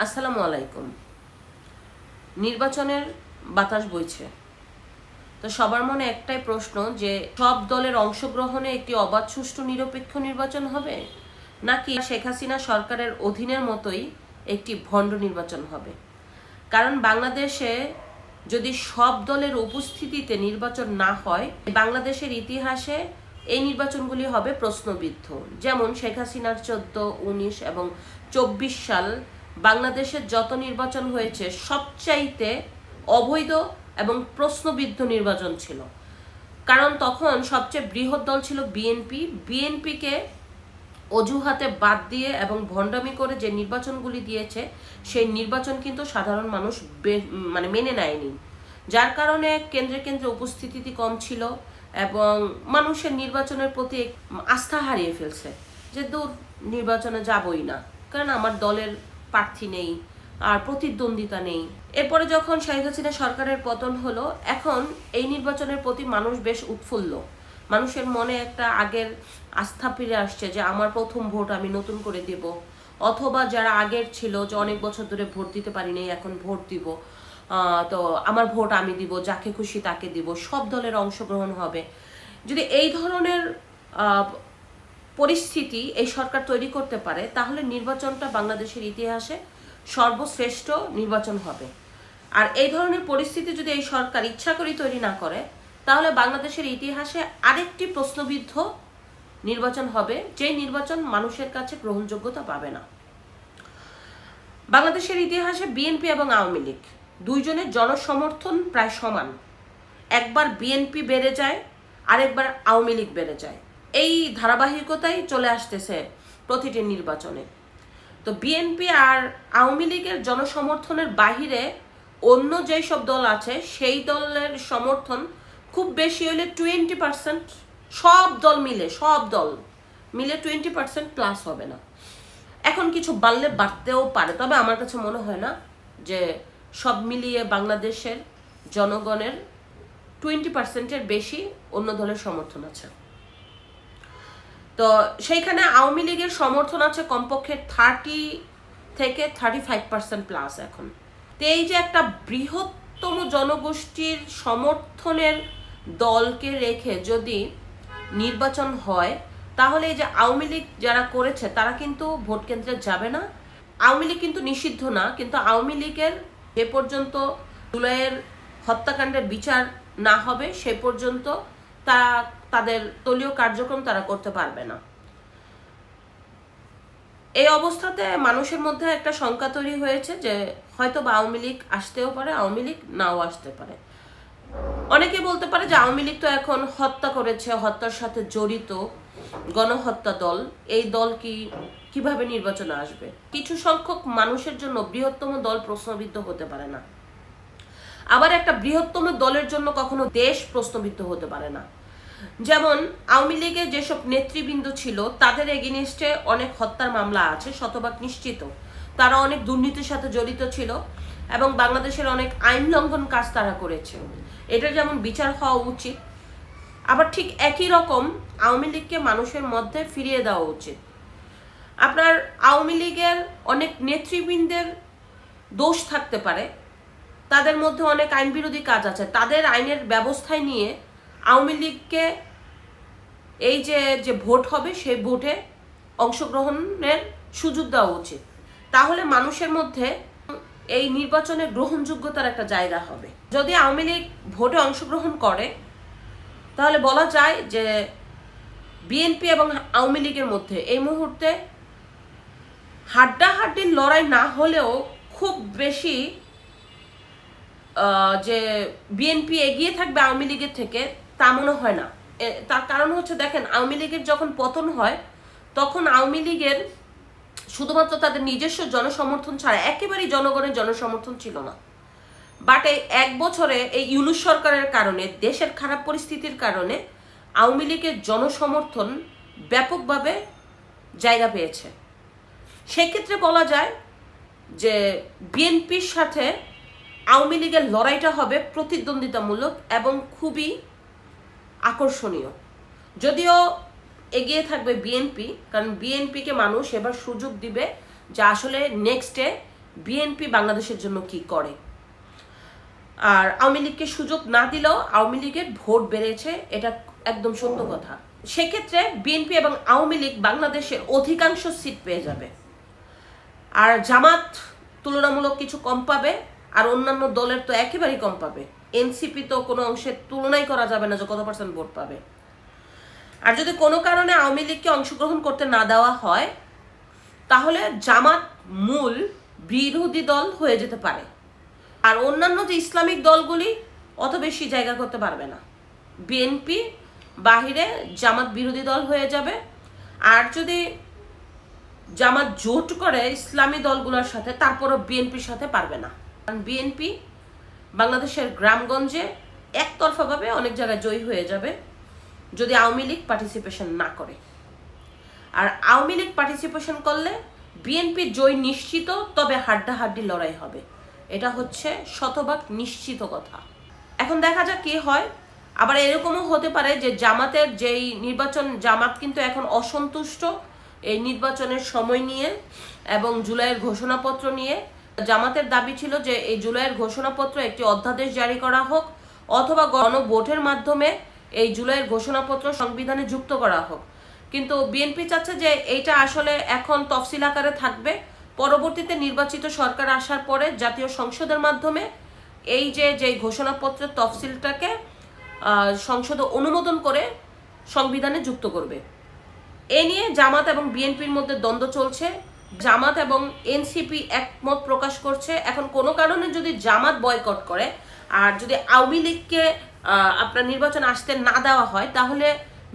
আসসালামু আলাইকুম। নির্বাচনের বাতাস বইছে, তো সবার মনে একটাই প্রশ্ন যে সব দলের অংশগ্রহণে একটি অবাধ সুষ্ঠু নিরপেক্ষ নির্বাচন হবে, নাকি শেখ হাসিনা সরকারের অধীনের মতোই একটি ভণ্ড নির্বাচন হবে। কারণ বাংলাদেশে যদি সব দলের উপস্থিতিতে নির্বাচন না হয়, বাংলাদেশের ইতিহাসে এই নির্বাচনগুলি হবে প্রশ্নবিদ্ধ। যেমন শেখ হাসিনার 14, 19 এবং 24 সাল বাংলাদেশের যত নির্বাচন হয়েছে সবচাইতে অবৈধ এবং প্রশ্নবিদ্ধ নির্বাচন ছিল। কারণ তখন সবচেয়ে বৃহৎ দল ছিল বিএনপি। বিএনপিকে অজুহাতে বাদ দিয়ে এবং ভণ্ডামি করে যে নির্বাচনগুলি দিয়েছে, সেই নির্বাচন কিন্তু সাধারণ মানুষ মেনে নেয়নি। যার কারণে কেন্দ্রে কেন্দ্রে উপস্থিতি কম ছিল এবং মানুষের নির্বাচনের প্রতি আস্থা হারিয়ে ফেলছে, যে দূর, নির্বাচনে যাবই না, কারণ আমার দলের প্রার্থী নেই আর প্রতিদ্বন্দ্বিতা নেই। এরপরে যখন শেখ হাসিনা সরকারের পতন হলো, এখন এই নির্বাচনের প্রতি মানুষ বেশ উৎফুল্ল। মানুষের মনে একটা আগের আস্থা ফিরে আসছে যে আমার প্রথম ভোট আমি নতুন করে দেব, অথবা যারা আগের ছিল যে অনেক বছর ধরে ভোট দিতে পারিনি এখন ভোট দিব, তো আমার ভোট আমি দিব, যাকে খুশি তাকে দিব, সব দলের অংশগ্রহণ হবে। যদি এই ধরনের পরিস্থিতি এই সরকার তৈরি করতে পারে, তাহলে নির্বাচনটা বাংলাদেশের ইতিহাসে সর্বশ্রেষ্ঠ নির্বাচন হবে। আর এই ধরনের পরিস্থিতি যদি এই সরকার ইচ্ছা করে তৈরি না করে, তাহলে বাংলাদেশের ইতিহাসে আরেকটি প্রশ্নবিদ্ধ নির্বাচন হবে, যে নির্বাচন মানুষের কাছে গ্রহণযোগ্যতা পাবে না। বাংলাদেশের ইতিহাসে বিএনপি এবং আওয়ামী লীগ দুইজনের জনসমর্থন প্রায় সমান। একবার বিএনপি বেড়ে যায়, আরেকবার আওয়ামী লীগ বেড়ে যায়। এই ধারাবাহিকতাই চলে আসতেছে প্রতিটি নির্বাচনে। তো বিএনপি আর আওয়ামী লীগের জনসমর্থনের বাহিরে অন্য যেই সব দল আছে, সেই দলের সমর্থন খুব বেশি হলে 20%, সব দল মিলে 20% প্লাস হবে না। এখন কিছু বাড়লে বাড়তেও পারে, তবে আমার কাছে মনে হয় না যে সব মিলিয়ে বাংলাদেশের জনগণের 20%-এর বেশি অন্য দলের সমর্থন আছে। তো সেইখানে আওয়ামী লীগের সমর্থন আছে কমপক্ষে 30 থেকে 35% প্লাস। এখন তো এই যে একটা বৃহত্তম জনগোষ্ঠীর সমর্থনের দলকে রেখে যদি নির্বাচন হয়, তাহলে এই যে আওয়ামী লীগ যারা করেছে তারা কিন্তু ভোট কেন্দ্রে যাবে না। আওয়ামী লীগ কিন্তু নিষিদ্ধ না, কিন্তু আওয়ামী লীগের যে পর্যন্ত জুলাইয়ের হত্যাকাণ্ডের বিচার না হবে সে পর্যন্ত তাদের দলীয় কার্যক্রম তারা করতে পারবে না। এই অবস্থাতে মানুষের মধ্যে একটা শঙ্কা তৈরি হয়েছে যে হয়তো বা আওয়ামী লীগ আসতেও পারে, আওয়ামী লীগ নাও আসতে পারে। অনেকে বলতে পারে যে আওয়ামী লীগ তো এখন হত্যা করেছে, হত্যার সাথে জড়িত গণহত্যা দল, এই দল কিভাবে নির্বাচনে আসবে। কিছু সংখ্যক মানুষের জন্য বৃহত্তম দল প্রশ্নবিদ্ধ হতে পারে না, আবার একটা বৃহত্তম দলের জন্য কখনো দেশ প্রশ্নবিদ্ধ হতে পারে না। যেমন আওয়ামী লীগের যেসব নেতৃবৃন্দ ছিল তাদের এগেনিস্টে অনেক হত্যার মামলা আছে, শতভাগ নিশ্চিত তারা অনেক দুর্নীতির সাথে জড়িত ছিল এবং বাংলাদেশের অনেক আইন লঙ্ঘন কাজ তারা করেছে। এটা যেমন বিচার হওয়া উচিত, আবার ঠিক একই রকম আওয়ামী লীগকে মানুষের মধ্যে ফিরিয়ে দেওয়া উচিত। আপনার আওয়ামী লীগের অনেক নেতৃবৃন্দের দোষ থাকতে পারে, তাদের মধ্যে অনেক আইন বিরোধী কাজ আছে, তাদের আইনের ব্যবস্থায় নিয়ে আওয়ামী লীগকে এই যে ভোট হবে সেই ভোটে অংশগ্রহণের সুযোগ দেওয়া উচিত। তাহলে মানুষের মধ্যে এই নির্বাচনের গ্রহণযোগ্যতার একটা জায়গা হবে। যদি আওয়ামী লীগ ভোটে অংশগ্রহণ করে, তাহলে বলা যায় যে বিএনপি এবং আওয়ামী লীগের মধ্যে এই মুহূর্তে হাড্ডাহাড্ডির লড়াই না হলেও খুব বেশি যে বিএনপি এগিয়ে থাকবে আওয়ামী লীগের থেকে তা মনে হয় না। তার কারণ হচ্ছে, দেখেন, আওয়ামী লীগের যখন পতন হয় তখন আওয়ামী লীগের শুধুমাত্র তাদের নিজস্ব জনসমর্থন ছাড়া একেবারেই জনগণের জনসমর্থন ছিল না। বাট এই এক বছরে এই ইউনূস সরকারের কারণে, দেশের খারাপ পরিস্থিতির কারণে আওয়ামী লীগের জনসমর্থন ব্যাপকভাবে জায়গা পেয়েছে। সেক্ষেত্রে বলা যায় যে বিএনপির সাথে আওয়ামী লীগের লড়াইটা হবে প্রতিদ্বন্দ্বিতামূলক এবং খুবই আকর্ষণীয়। যদিও এগিয়ে থাকবে বিএনপি, কারণ বিএনপিকে মানুষ এবার সুযোগ দিবে যে আসলে নেক্সটে বিএনপি বাংলাদেশের জন্য কি করে। আর আওয়ামী লীগকে সুযোগ না দিলেও আওয়ামী লীগের ভোট বেড়েছে, এটা একদম সত্য কথা। সেক্ষেত্রে বিএনপি এবং আওয়ামী লীগ বাংলাদেশের অধিকাংশ সিট পেয়ে যাবে, আর জামাত তুলনামূলক কিছু কম পাবে, আর অন্যান্য দলের তো একেবারেই কম পাবে। এনসিপি তো কোনো অংশের তুলনাই করা যাবে না যে কত পার্সেন্ট ভোট পাবে। আর যদি কোনো কারণে আওয়ামী লীগকে অংশগ্রহণ করতে না দেওয়া হয়, তাহলে জামাত মূল বিরোধী দল হয়ে যেতে পারে, আর অন্যান্য যে ইসলামিক দলগুলি অত বেশি জায়গা করতে পারবে না। বিএনপি বাহিরে জামাত বিরোধী দল হয়ে যাবে। আর যদি জামাত জোট করে ইসলামী দলগুলোর সাথে, তারপরও বিএনপির সাথে পারবে না, কারণ বিএনপি বাংলাদেশের গ্রামগঞ্জে একতরফাভাবে অনেক জায়গায় জয়ী হয়ে যাবে যদি আওয়ামী লীগ পার্টিসিপেশন না করে। আর আওয়ামী লীগ পার্টিসিপেশন করলে বিএনপি জয় নিশ্চিত, তবে হাড্ডাহাড্ডি লড়াই হবে, এটা হচ্ছে শতভাগ নিশ্চিত কথা। এখন দেখা যাক কি হয়। আবার এরকমও হতে পারে যে জামাতের যেই নির্বাচন, জামাত কিন্তু এখন অসন্তুষ্ট এই নির্বাচনের সময় নিয়ে এবং জুলাইয়ের ঘোষণাপত্র নিয়ে। জামাতের দাবি ছিল যে এই জুলাইয়ের ঘোষণাপত্র একটি অধ্যাদেশ জারি করা হোক, অথবা গণভোটের মাধ্যমে এই জুলাইয়ের ঘোষণাপত্র সংবিধানে যুক্ত করা হোক। কিন্তু বিএনপি চাচ্ছে যে এইটা আসলে এখন তফসিল আকারে থাকবে, পরবর্তীতে নির্বাচিত সরকার আসার পরে জাতীয় সংসদের মাধ্যমে এই যে ঘোষণাপত্রের তফসিলটাকে সংসদে অনুমোদন করে সংবিধানে যুক্ত করবে। এ নিয়ে জামাত এবং বিএনপির মধ্যে দ্বন্দ্ব চলছে। জামাত এবং এনসিপি একমত প্রকাশ করছে। এখন কোনো কারণে যদি জামাত বয়কট করে আর যদি আওয়ামী লীগকে আপনার নির্বাচন আসতে না দেওয়া হয়, তাহলে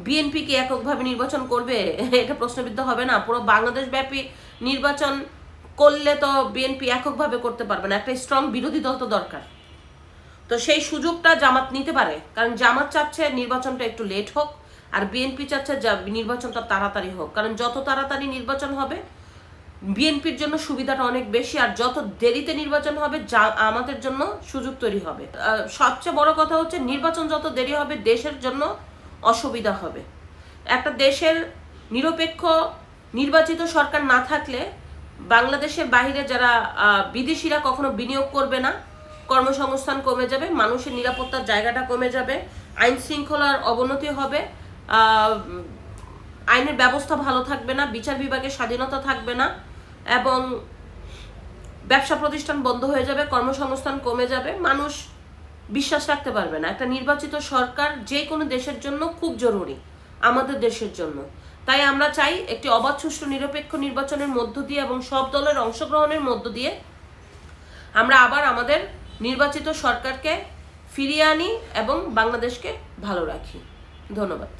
বিএনপি কি এককভাবে নির্বাচন করবে? এটা প্রশ্নবিদ্ধ হবে না? পুরো বাংলাদেশ ব্যাপী নির্বাচন করলে তো বিএনপি এককভাবে করতে পারবে না, একটা স্ট্রং বিরোধী দল তো দরকার। তো সেই সুযোগটা জামাত নিতে পারে, কারণ জামাত চাচ্ছে নির্বাচনটা একটু লেট হোক, আর বিএনপি চাচ্ছে নির্বাচনটা তাড়াতাড়ি হোক, কারণ যত তাড়াতাড়ি নির্বাচন হবে বিএনপির জন্য সুবিধাটা অনেক বেশি, আর যত দেরিতে নির্বাচন হবে আমাদের জন্য সুযোগ তৈরি হবে। সবচেয়ে বড় কথা হচ্ছে নির্বাচন যত দেরি হবে দেশের জন্য অসুবিধা হবে। একটা দেশের নিরপেক্ষ নির্বাচিত সরকার না থাকলে বাংলাদেশের বাইরে যারা বিদেশিরা কখনো বিনিয়োগ করবে না, কর্মসংস্থান কমে যাবে, মানুষের নিরাপত্তার জায়গাটা কমে যাবে, আইন শৃঙ্খলার অবনতি হবে, আইনের ব্যবস্থা ভালো থাকবে না, বিচার বিভাগের স্বাধীনতা থাকবে না, এবং ব্যবসা প্রতিষ্ঠান বন্ধ হয়ে যাবে, কর্মসংস্থান কমে যাবে, মানুষ বিশ্বাস রাখতে পারবে না। একটা নির্বাচিত সরকার যে কোনো দেশের জন্য খুব জরুরি, আমাদের দেশের জন্য। তাই আমরা চাই একটি অবাধ, সুষ্ঠু, নিরপেক্ষ নির্বাচনের মধ্য দিয়ে এবং সব দলের অংশগ্রহণের মধ্য দিয়ে আমরা আবার আমাদের নির্বাচিত সরকারকে ফিরিয়ে আনি এবং বাংলাদেশকে ভালো রাখি। ধন্যবাদ।